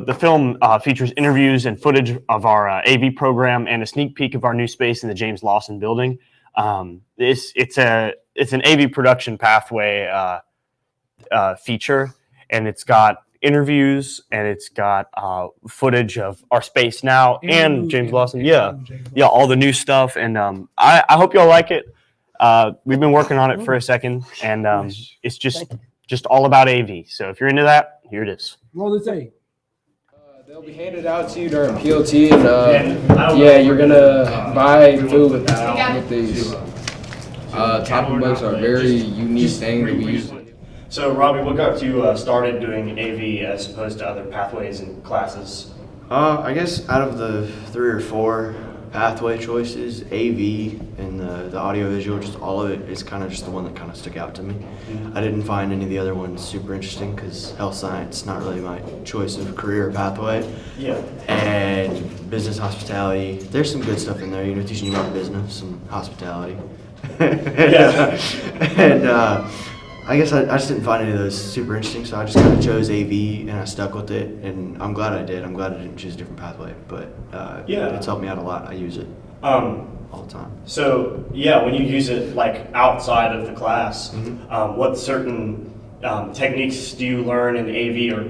the film features interviews and footage of our AV program and a sneak peek of our new space in the James Lawson building. It's an AV production pathway feature, and it's got interviews and it's got footage of our space now and James Lawson. Yeah, all the new stuff, and I hope y'all like it. We've been working on it for a second, and it's just all about AV. So if you're into that, here it is. Roll the tape. They'll be handed out to you during PLT, and you're gonna buy food with these. Topping books are a very unique thing that we use. So Robbie, what got you started doing AV as opposed to other pathways and classes? I guess out of the 3 or 4 pathway choices, AV and the audiovisual, just all of it is kind of just the one that kind of stuck out to me. I didn't find any of the other ones super interesting because health science not really my choice of career pathway. Yeah. And business hospitality, there's some good stuff in there, teaching you about business and hospitality. And I guess I just didn't find any of those super interesting, so I just kind of chose AV and I stuck with it, and I'm glad I did. I'm glad I didn't choose a different pathway, but it's helped me out a lot. I use it all the time. So when you use it like outside of the class, what certain techniques do you learn in AV, or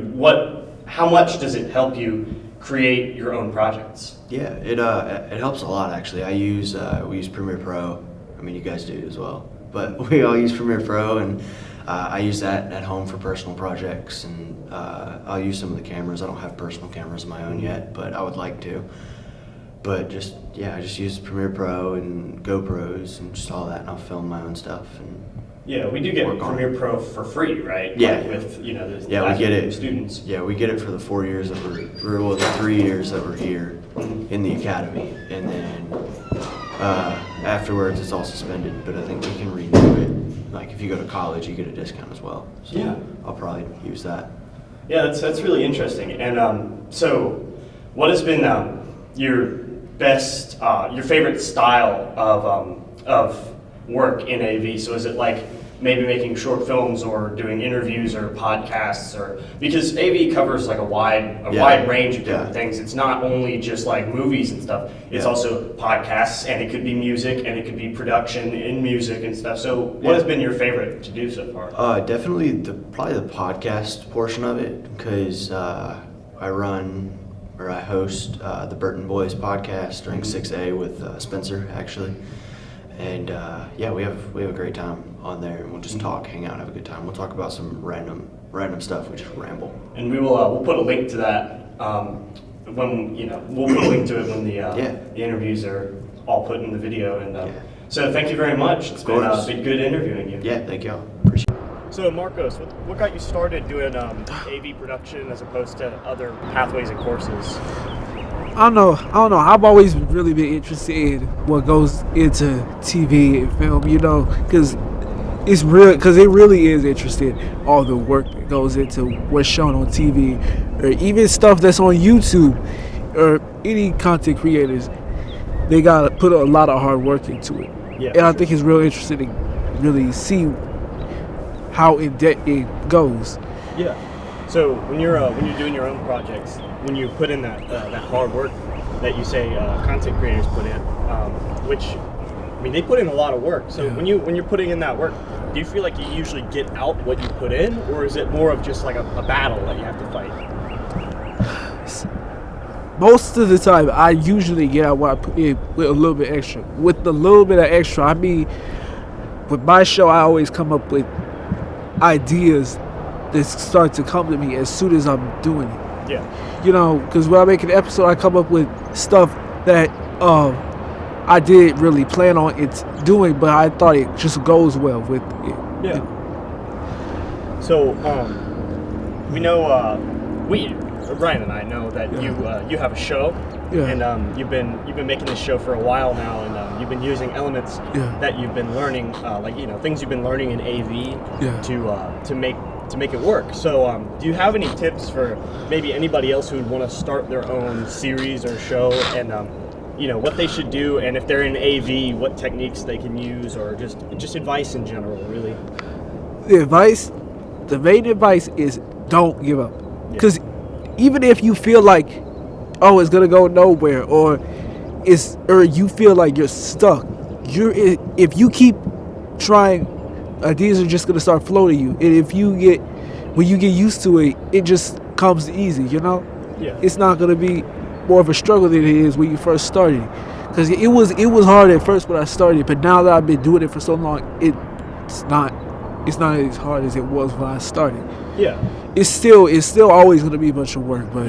how much does it help you create your own projects? Yeah, it helps a lot actually. We use Premiere Pro. I mean, you guys do as well, but we all use Premiere Pro, and I use that at home for personal projects, and I'll use some of the cameras. I don't have personal cameras of my own yet, but I would like to. But I just use Premiere Pro and GoPros and just all that, and I'll film my own stuff. And we do get Premiere Pro for free, right? Yeah. Like with we get it. Students. Yeah, we get it for the 4 years that the 3 years that we're here in the academy, and then afterwards it's all suspended. But I think we can renew it. Like if you go to college, you get a discount as well. So I'll probably use that. Yeah, that's really interesting. And so, what has been your favorite style of work in AV? So is it like maybe making short films or doing interviews or podcasts, or because AV covers like a wide range of different things. It's not only just like movies and stuff. It's also podcasts, and it could be music, and it could be production in music and stuff. So what has been your favorite to do so far? Definitely probably the podcast portion of it, because I host the Burton Boys podcast during 6A with Spencer actually. And we have a great time on there, and we'll just talk, hang out, have a good time. We'll talk about some random stuff. We just ramble. And we will we'll put a link to that when we'll put a link to it when the interviews are all put in the video. And so thank you very much. It's been good interviewing you. Yeah, thank y'all. Appreciate it. So Marcos, what got you started doing AV production as opposed to other pathways and courses? I don't know. I've always really been interested in what goes into TV and film, because it really is interesting, all the work that goes into what's shown on TV, or even stuff that's on YouTube, or any content creators. They gotta put a lot of hard work into it. Yeah, and I think it's real interesting to really see how in depth it goes. Yeah. So when you're doing your own projects, when you put in that hard work that you say content creators put in, they put in a lot of work. So when you're putting in that work, do you feel like you usually get out what you put in, or is it more of just like a battle that you have to fight? Most of the time, I usually get out what I put in with a little bit extra. With the little bit of extra, I mean, with my show, I always come up with ideas that start to come to me as soon as I'm doing it. Yeah. Because when I make an episode, I come up with stuff that I didn't really plan on it doing, but I thought it just goes well with it. Yeah. So, we know, Ryan and I know that you have a show, and you've been making this show for a while now, and you've been using elements that you've been learning, things you've been learning in AV to make it work. So do you have any tips for maybe anybody else who would want to start their own series or show, and what they should do, and if they're in AV, what techniques they can use, or just advice in general, really? The main advice is don't give up, because even if you feel like, oh, it's gonna go nowhere, or you feel like you're stuck, if you keep trying, ideas are just gonna start floating you, and when you get used to it, it just comes easy, you know. Yeah. It's not gonna be more of a struggle than it is when you first started, because it was hard at first when I started, but now that I've been doing it for so long, it's not as hard as it was when I started. Yeah. It's still always gonna be a bunch of work, but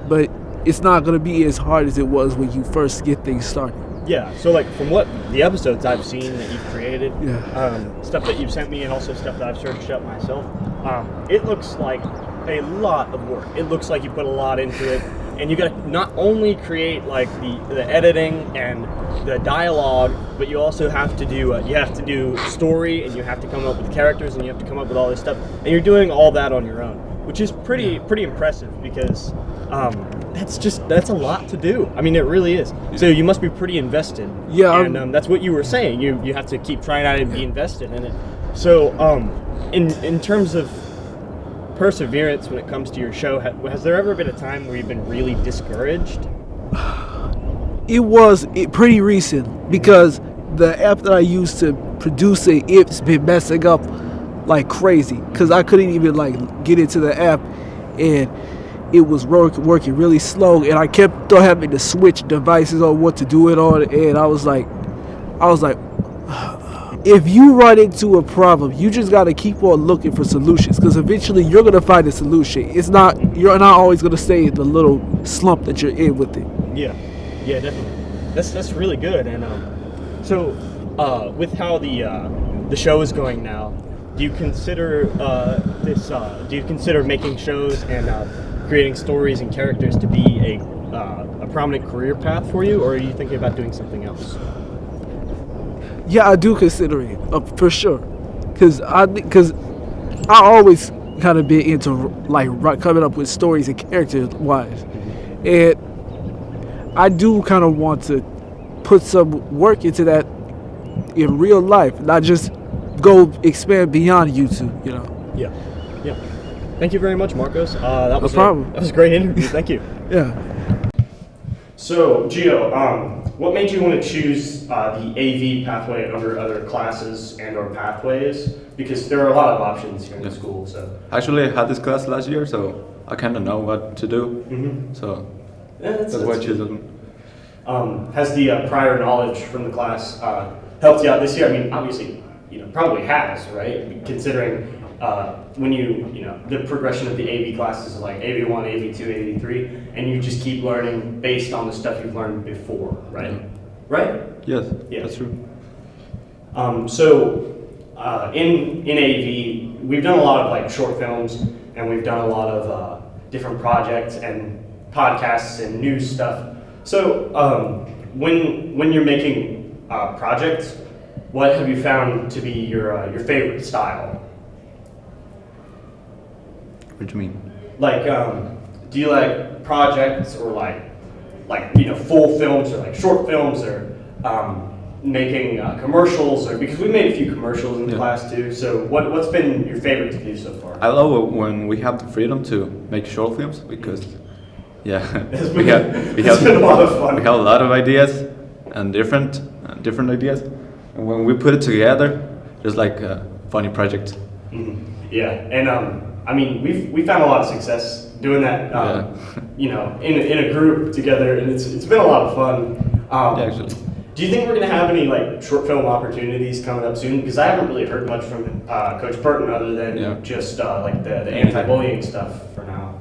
but it's not gonna be as hard as it was when you first get things started. Yeah, so like from what the episodes I've seen that you've created, Yeah. Stuff that you've sent me and also stuff that I've searched up myself, it looks like a lot of work. It looks like you put a lot into it, and you got to not only create like the editing and the dialogue, but you also have to do story, and you have to come up with characters, and you have to come up with all this stuff, and you're doing all that on your own, which is pretty impressive because that's a lot to do. I mean, it really is. So you must be pretty invested. Yeah. And that's what you were saying. You have to keep trying out and be invested in it. So in terms of perseverance when it comes to your show, has there ever been a time where you've been really discouraged? It was pretty recent, because the app that I used to produce it's been messing up like crazy, because I couldn't even like get into the app, and it was working really slow, and I kept having to switch devices on what to do it on, and I was like, if you run into a problem, you just got to keep on looking for solutions, because eventually you're going to find a solution. You're not always going to stay in the little slump that you're in with it. Yeah, definitely. That's really good. And so with how the show is going now, do you consider Do you consider making shows and creating stories and characters to be a prominent career path for you, or are you thinking about doing something else? Yeah, I do consider it, for sure, because I always kind of been into like coming up with stories and characters wise, and I do kind of want to put some work into that in real life, not just go expand beyond YouTube, you know. Yeah. Thank you very much, Marcos. That was no problem. That was a great interview. Thank you. Yeah. So, Gio, what made you want to choose the AV pathway over other classes and or pathways? Because there are a lot of options here in the school. So actually, I had this class last year, so I kind of know what to do. Mm-hmm. So that's why I chose them. Has the prior knowledge from the class helped you out this year? I mean, obviously, probably has, right? Considering when the progression of the AV classes is like AV1, AV2, AV3, and you just keep learning based on the stuff you've learned before, right? Mm-hmm. Right? Yes, Yeah. that's true. So in AV, we've done a lot of like short films, and we've done a lot of different projects and podcasts and news stuff. So when you're making projects, what have you found to be your favorite style? What do you mean? Like, do you like projects or like full films, or like short films, or making commercials, or because we made a few commercials in the class too. So what's been your favorite to do so far? I love it when we have the freedom to make short films, because we have been a lot of fun. We have a lot of ideas and different ideas, and when we put it together, it's like a funny project. Mm-hmm. Yeah, and I mean, we found a lot of success doing that. In a group together, and it's been a lot of fun. Actually. Do you think we're going to have any like short film opportunities coming up soon? Because I haven't really heard much from Coach Burton other than just like the anti-bullying stuff for now.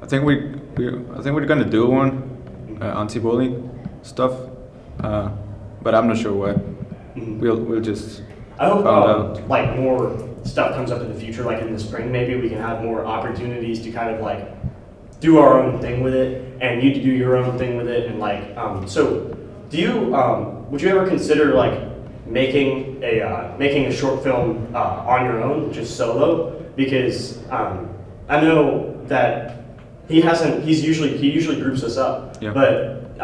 I think we're gonna do one anti-bullying stuff, but I'm not sure what. Mm-hmm. We'll just. I hope find out. like more stuff comes up in the future, like in the spring. Maybe we can have more opportunities to kind of like do our own thing with it, and you to do your own thing with it, and like so. Do you would you ever consider like making a short film on your own, just solo? Because I know that he usually groups us up. Yeah. But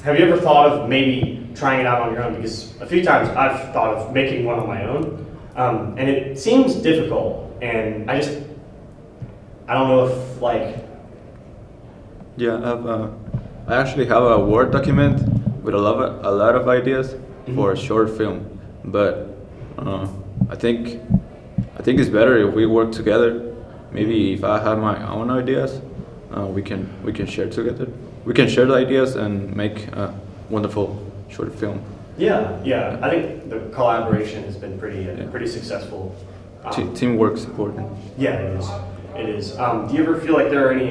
have you ever thought of maybe trying it out on your own? Because a few times I've thought of making one on my own, and it seems difficult, and I I don't know if like. Yeah, I actually have a Word document with a lot of ideas for a short film, but I think it's better if we work together. Maybe if I have my own ideas, we can share together. We can share the ideas and make a wonderful short film. Yeah. I think the collaboration has been pretty successful. Teamwork's important. Yeah, it is. Do you ever feel like there are any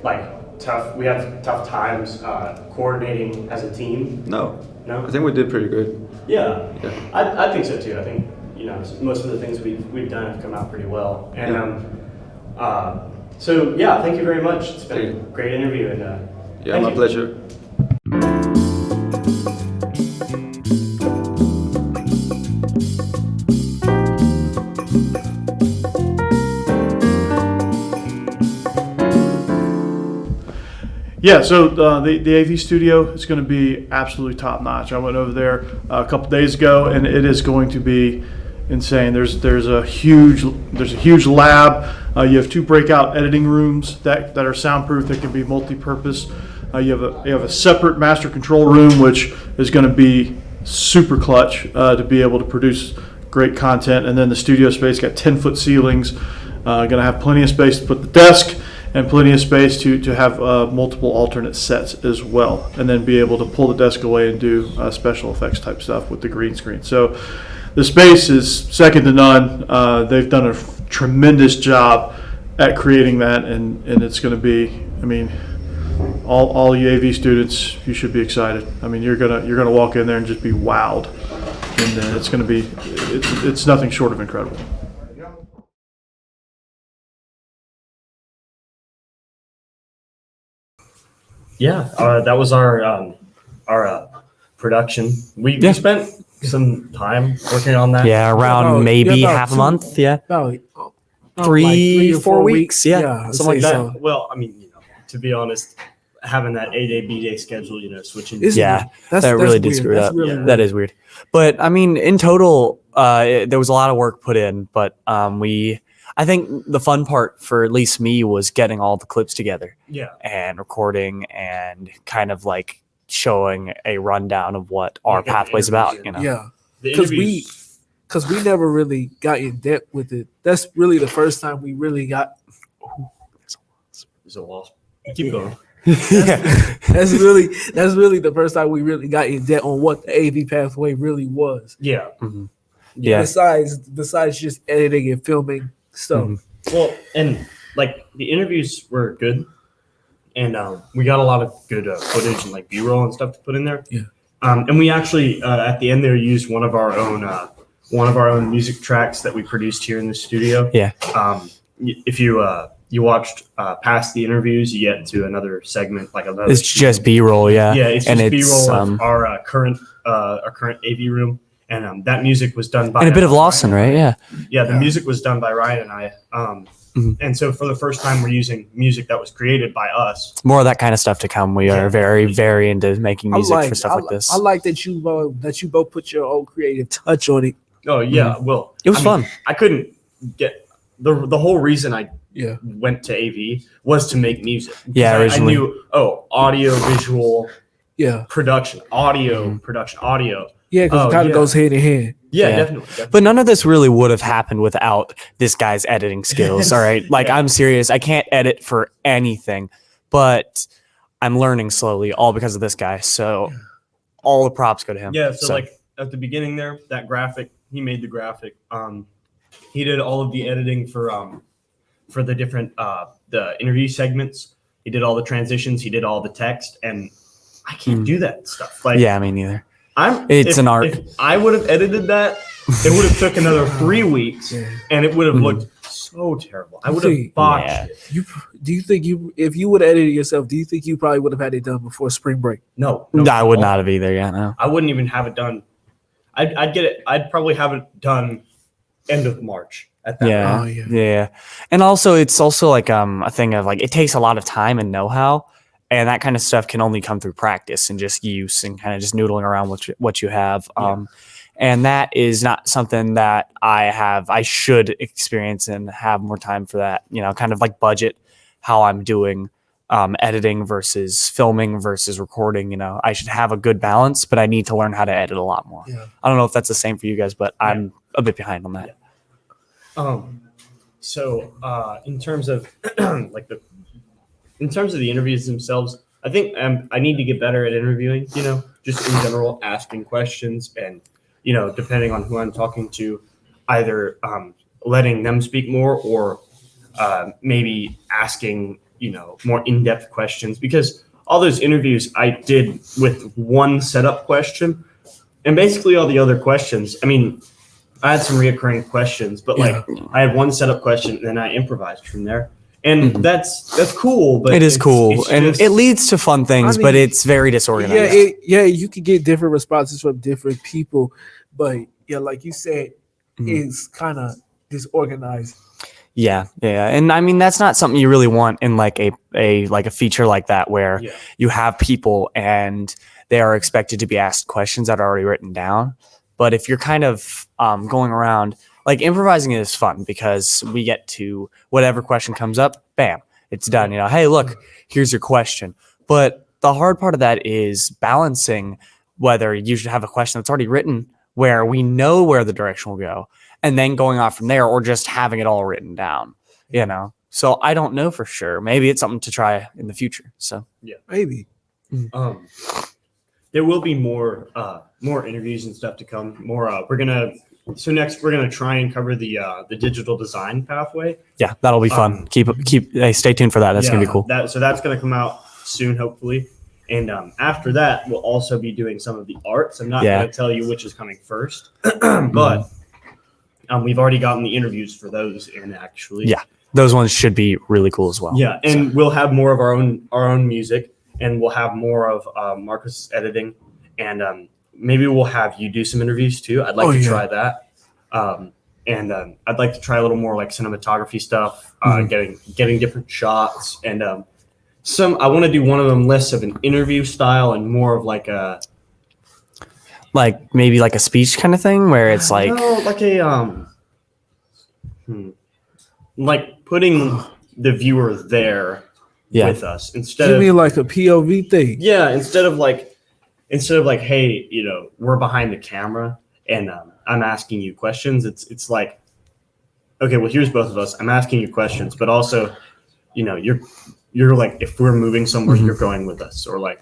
like we have tough times coordinating as a team? No. No? I think we did pretty good. Yeah. Yeah. I think so too. I think most of the things we've done have come out pretty well. And so yeah, thank you very much. It's been a great interview and Yeah, my pleasure. Yeah, so the AV studio is going to be absolutely top notch. I went over there a couple days ago, and it is going to be insane. There's a huge lab. You have 2 breakout editing rooms that are soundproof, that can be multi-purpose. You have a separate master control room, which is going to be super clutch to be able to produce great content. And then the studio space got 10-foot ceilings. Going to have plenty of space to put the desk, and plenty of space to have multiple alternate sets as well, and then be able to pull the desk away and do special effects type stuff with the green screen. So the space is second to none. They've done a tremendous job at creating that, and it's going to be, I mean, all you AV students, you should be excited. I mean, you're gonna walk in there and just be wowed, and it's going to be, it's nothing short of incredible. Yeah, that was our production. We spent some time working on that. Yeah, around maybe half a month. Yeah, About 3 or 4 weeks. Yeah, I'd something like say that. so. Well, I mean, to be honest, having that A-day, B-day schedule, switching. Yeah, That's really did weird. screw it That's up. really Yeah. weird. That is weird. But I mean, in total, there was a lot of work put in. But I think the fun part for at least me was getting all the clips together Yeah. and recording and kind of like showing a rundown of what our Yeah, pathway's about. You know. Yeah, The because interviews- we never really got in depth with it. That's really the first time we really got. There's a wasp. Keep going. Yeah. That's really the first time we really got in depth on what the AV pathway really was. Yeah. Mhm. Yeah. Besides just editing and filming stuff. Mhm. Well, and like the interviews were good, and we got a lot of good footage and like B-roll and stuff to put in there. Yeah. And we actually at the end there used one of our own music tracks that we produced here in the studio. Yeah. If you watched past the interviews, you get to another segment like another. It's just B-roll. Yeah. Yeah, it's and just it's B-roll of our current AV room, and that music was done by and a bit of Lawson, right? Yeah. Yeah, the music was done by Ryan and I. Mhm. And so for the first time, we're using music that was created by us. More of that kind of stuff to come. We are very, very into making music for stuff like this. I like that you both put your own creative touch on it. Oh yeah, well, It was I fun. mean, I couldn't get the whole reason I Yeah. went to AV was to make music. Yeah, I originally. knew audio, visual, Yeah. production, audio, production, audio. Yeah, because Oh, it kind of yeah. goes hand in hand. Yeah, Yeah. definitely. But none of this really would have happened without this guy's editing skills. All right. Like, Yeah. I'm serious. I can't edit for anything, but I'm learning slowly, all because of this guy. So all the props go to him. Yeah, so like at the beginning there, that graphic, he made the graphic. He did all of the editing for the different the interview segments. He did all the transitions, he did all the text, and I can't do that stuff. Like yeah, me neither. It's an art. If I would have edited that, it would have took another 3 weeks Yeah. and it would have Mhm. looked so terrible. I would have See, botched yeah. it. Do you think if you would have edited yourself, do you think you probably would have had it done before spring break? No, I would not have either. Yeah, no. I wouldn't even have it done. I'd get it. I'd probably have it done end of March at that. Yeah, Oh, yeah. yeah. And also, it's also like a thing of like it takes a lot of time and know-how, and that kind of stuff can only come through practice and just use and kind of just noodling around with what you have. Yeah. And that is not something that I should experience and have more time for that, kind of like budget how I'm doing editing versus filming versus recording. I should have a good balance, but I need to learn how to edit a lot more. Yeah. I don't know if that's the same for you guys, but I'm a bit behind on that. So in terms of in terms of the interviews themselves, I think I need to get better at interviewing, just in general, asking questions and, depending on who I'm talking to, either letting them speak more or maybe asking, more in-depth questions, because all those interviews I did with one setup question, and basically all the other questions, I mean, I had some reoccurring questions, but I had one setup question and then I improvised from there. And that's cool, but it is cool, and just, it leads to fun things, but it's very disorganized. You can get different responses from different people, but like you said, it's kind of disorganized. Yeah, and I mean that's not something you really want in like a feature like that where you have people and they are expected to be asked questions that are already written down. But if you're kind of going around. Like improvising is fun because we get to whatever question comes up, bam, it's done. Hey, look, here's your question. But the hard part of that is balancing whether you should have a question that's already written where we know where the direction will go and then going off from there, or just having it all written down, So I don't know for sure. Maybe it's something to try in the future. So maybe. There will be more interviews and stuff to come. So next we're gonna try and cover the digital design pathway. Yeah, that'll be fun. Stay tuned for that. That's gonna be cool. That's gonna come out soon, hopefully. And after that, we'll also be doing some of the arts. I'm not gonna tell you which is coming first, but we've already gotten the interviews for those in actually. Yeah, those ones should be really cool as well. Yeah, and we'll have more of our own music, and we'll have more of Marcus editing, and maybe we'll have you do some interviews too. I'd like to try that. And I'd like to try a little more like cinematography stuff, getting different shots. And I want to do one of them less of an interview style and more of like maybe like a speech kind of thing where it's like. No, like a, like putting the viewer there with us instead of. You mean like a POV thing? Yeah, instead of like, hey, we're behind the camera and I'm asking you questions. It's like, okay, well, here's both of us. I'm asking you questions, but also, you're like, if we're moving somewhere, you're going with us, or like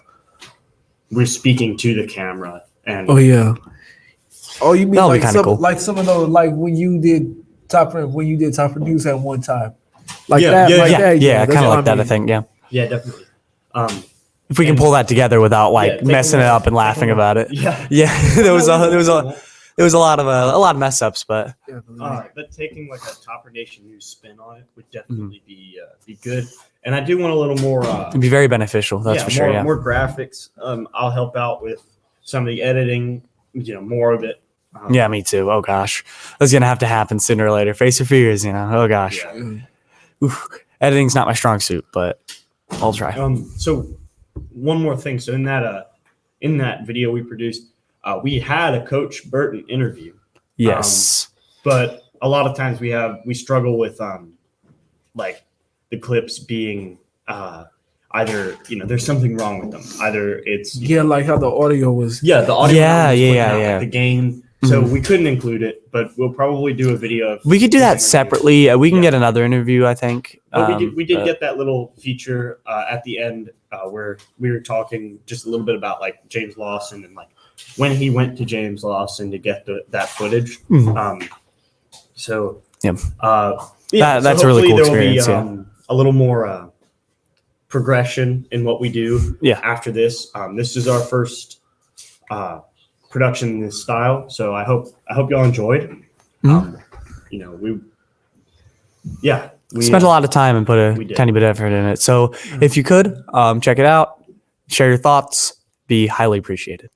we're speaking to the camera. And you mean like cool. Like some of those, like when you did top news at one time, like that, kind of like that. I think, yeah, definitely. If we can pull that together without messing it up and laughing about it. there was a lot of mess ups, but but taking like a Topper Nation News spin on it would definitely be good. And I do want a little more. It'd be very beneficial. That's for sure. More graphics. I'll help out with some of the editing. More of it. Yeah, me too. Oh gosh, that's gonna have to happen sooner or later. Face your fears. Oh gosh. Editing's not my strong suit, but I'll try. So. One more thing. So in that video we produced, we had a Coach Burton interview. Yes. But a lot of times we struggle with like the clips being either there's something wrong with them. Either it's like how the audio was. Yeah, the audio. Yeah. Like the gain. So we couldn't include it, but we'll probably do a video. We could do that separately. We can get another interview, I think. But we did get that little feature at the end where we were talking just a little bit about like James Lawson and like when he went to James Lawson to get that footage. So that's a really cool experience. There will be a little more progression in what we do. After this, this is our first production in this style, so I hope y'all enjoyed. We spent a lot of time and put a tiny bit of effort in it. So if you could check it out, share your thoughts, be highly appreciated.